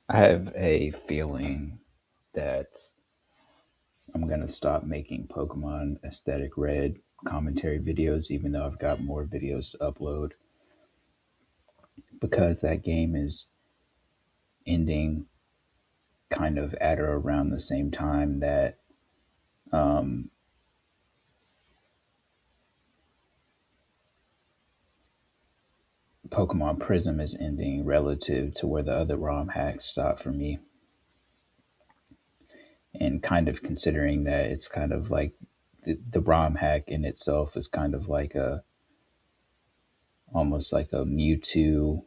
I have a feeling that I'm going to stop making Pokemon Aesthetic Red commentary videos, even though I've got more videos to upload, because that game is ending kind of at or around the same time that um, Pokemon Prism is ending relative to where the other ROM hacks stop for me. And kind of considering that it's kind of like the ROM hack in itself is kind of like almost like a Mewtwo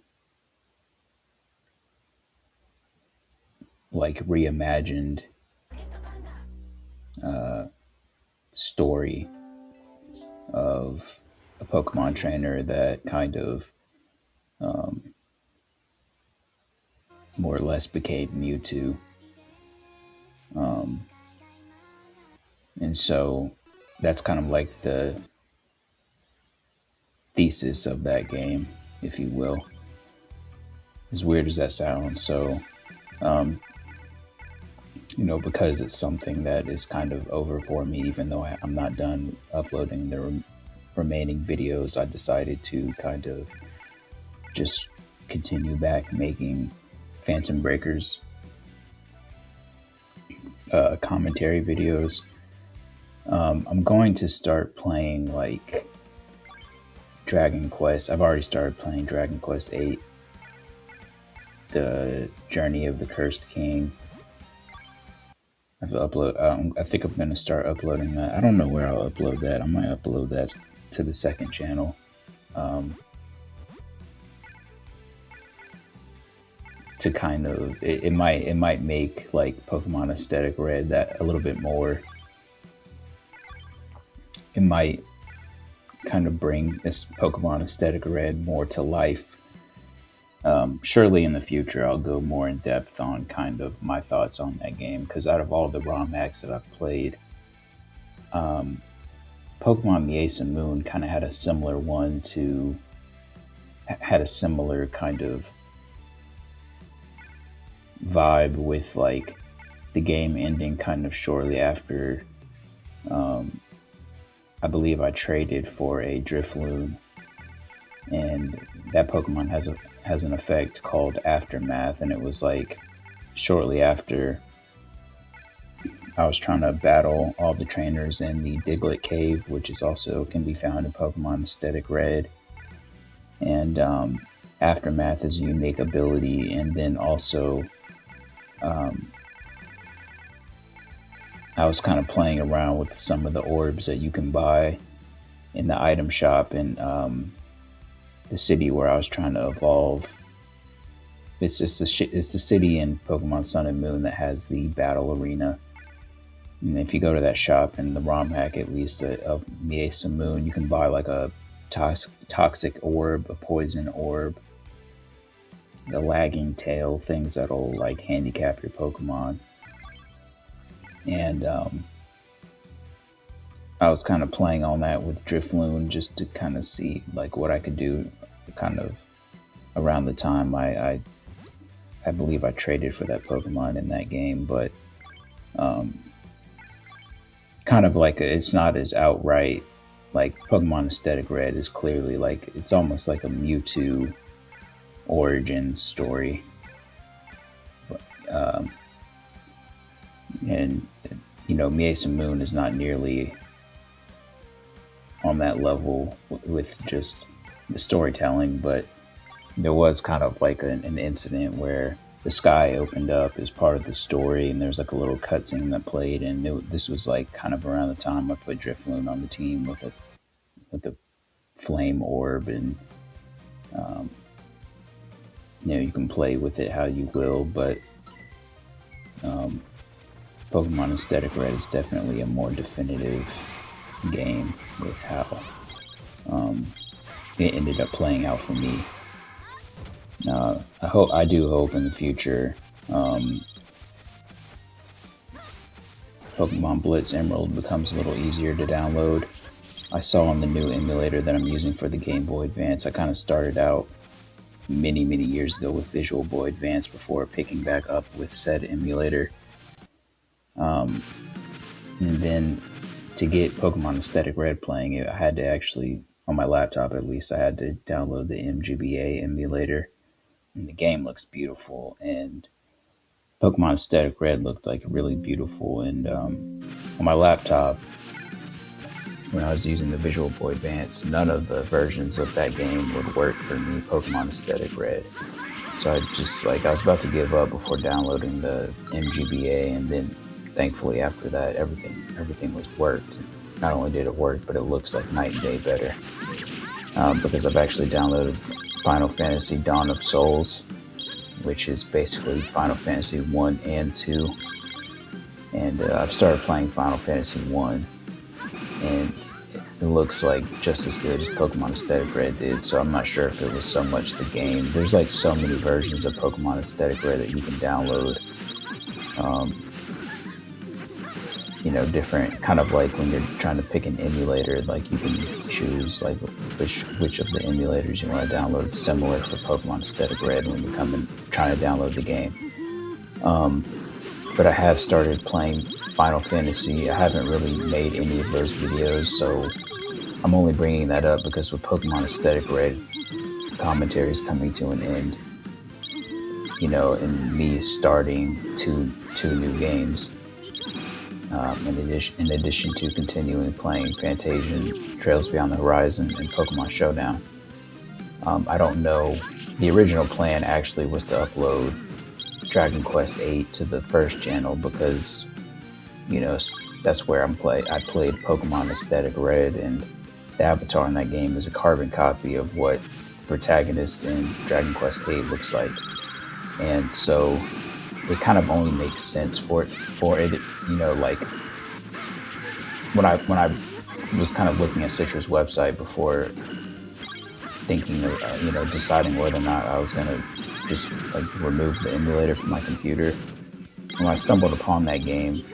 like reimagined story of a Pokemon trainer that kind of more or less became Mewtwo. And so that's kind of like the thesis of that game, if you will. As weird as that sounds. So, because it's something that is kind of over for me, even though I'm not done uploading the remaining videos, I decided to kind of just continue back making Phantom Breakers commentary videos. I'm going to start playing like Dragon Quest. I've already started playing Dragon Quest 8, the Journey of the Cursed King. I think I'm going to start uploading that. I don't know where I'll upload that. I might upload that to the second channel. To kind of it might make like Pokemon Aesthetic Red that a little bit more. It might kind of bring this Pokemon Aesthetic Red more to life. Surely in the future I'll go more in depth on kind of my thoughts on that game, because out of all the ROM hacks that I've played, Pokemon Miace and Moon kind of had a similar kind of vibe with like the game ending kind of shortly after. I believe I traded for a Drifloon, and that Pokemon has an effect called Aftermath, and it was like shortly after I was trying to battle all the trainers in the Diglett Cave, which is also can be found in Pokemon Aesthetic Red. And Aftermath is a unique ability, and then also I was kind of playing around with some of the orbs that you can buy in the item shop in the city where I was trying to evolve. It's just it's the city in Pokemon Sun and Moon that has the battle arena. And if you go to that shop in the ROM hack, at least of Miace and Moon, you can buy like a toxic orb, a poison orb, the lagging tail, things that'll like handicap your Pokemon. And I was kind of playing on that with Drifloon just to kind of see like what I could do. Kind of around the time I believe I traded for that Pokemon in that game, but kind of like it's not as outright. Like Pokemon Aesthetic Red is clearly like it's almost like a Mewtwo origin story, and Miace and Moon is not nearly on that level with just the storytelling, but there was kind of like an incident where the sky opened up as part of the story, and there's like a little cutscene that played, and this was like kind of around the time I put Drifloon on the team with a flame orb, and you can play with it how you will, but Pokemon Aesthetic Red is definitely a more definitive game with how it ended up playing out for me. I do hope in the future Pokemon Blitz Emerald becomes a little easier to download. I saw on the new emulator that I'm using for the Game Boy Advance, I kind of started out many years ago with Visual Boy Advance before picking back up with said emulator. And then to get Pokemon Aesthetic Red playing it, I had to actually, on my laptop at least, I had to download the MGBA emulator. And the game looks beautiful, and Pokemon Aesthetic Red looked like really beautiful. And on my laptop, when I was using the Visual Boy Advance, none of the versions of that game would work for me, Pokemon Aesthetic Red. So I was about to give up before downloading the MGBA, and then thankfully after that, everything was worked. Not only did it work, but it looks like night and day better. Because I've actually downloaded Final Fantasy Dawn of Souls, which is basically Final Fantasy 1 and 2. And I've started playing Final Fantasy 1, and it looks like just as good as Pokemon Aesthetic Red did, so I'm not sure if it was so much the game. There's like so many versions of Pokemon Aesthetic Red that you can download. Different, kind of like when you're trying to pick an emulator, like you can choose like which of the emulators you want to download. It's similar for Pokemon Aesthetic Red when you come and trying to download the game. But I have started playing Final Fantasy. I haven't really made any of those videos, so I'm only bringing that up because with Pokemon Aesthetic Red, commentary is coming to an end. And me starting two new games. In addition to continuing playing Fantasian, Trails Beyond the Horizon, and Pokemon Showdown. I don't know. The original plan actually was to upload Dragon Quest VIII to the first channel because, that's where I played Pokemon Aesthetic Red, and the avatar in that game is a carbon copy of what the protagonist in Dragon Quest VIII looks like. And so it kind of only makes sense for it, like when I was kind of looking at Citra's website before thinking of, deciding whether or not I was going to just like remove the emulator from my computer. When I stumbled upon that game,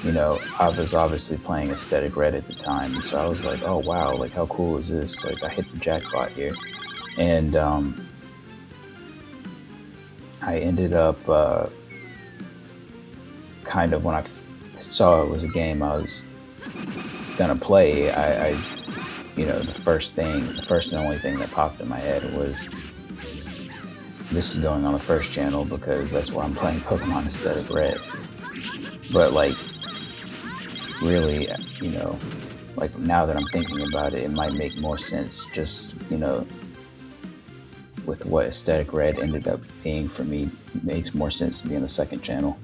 I was obviously playing Aesthetic Red at the time, and so I was like, oh wow, like how cool is this? Like I hit the jackpot here. And I ended up kind of, when I saw it was a game I was gonna play, the first and only thing that popped in my head was, this is going on the first channel because that's where I'm playing Pokemon Aesthetic Red. But like, really, like now that I'm thinking about it, it might make more sense just, with what Aesthetic Red ended up being for me, it makes more sense to be on the second channel.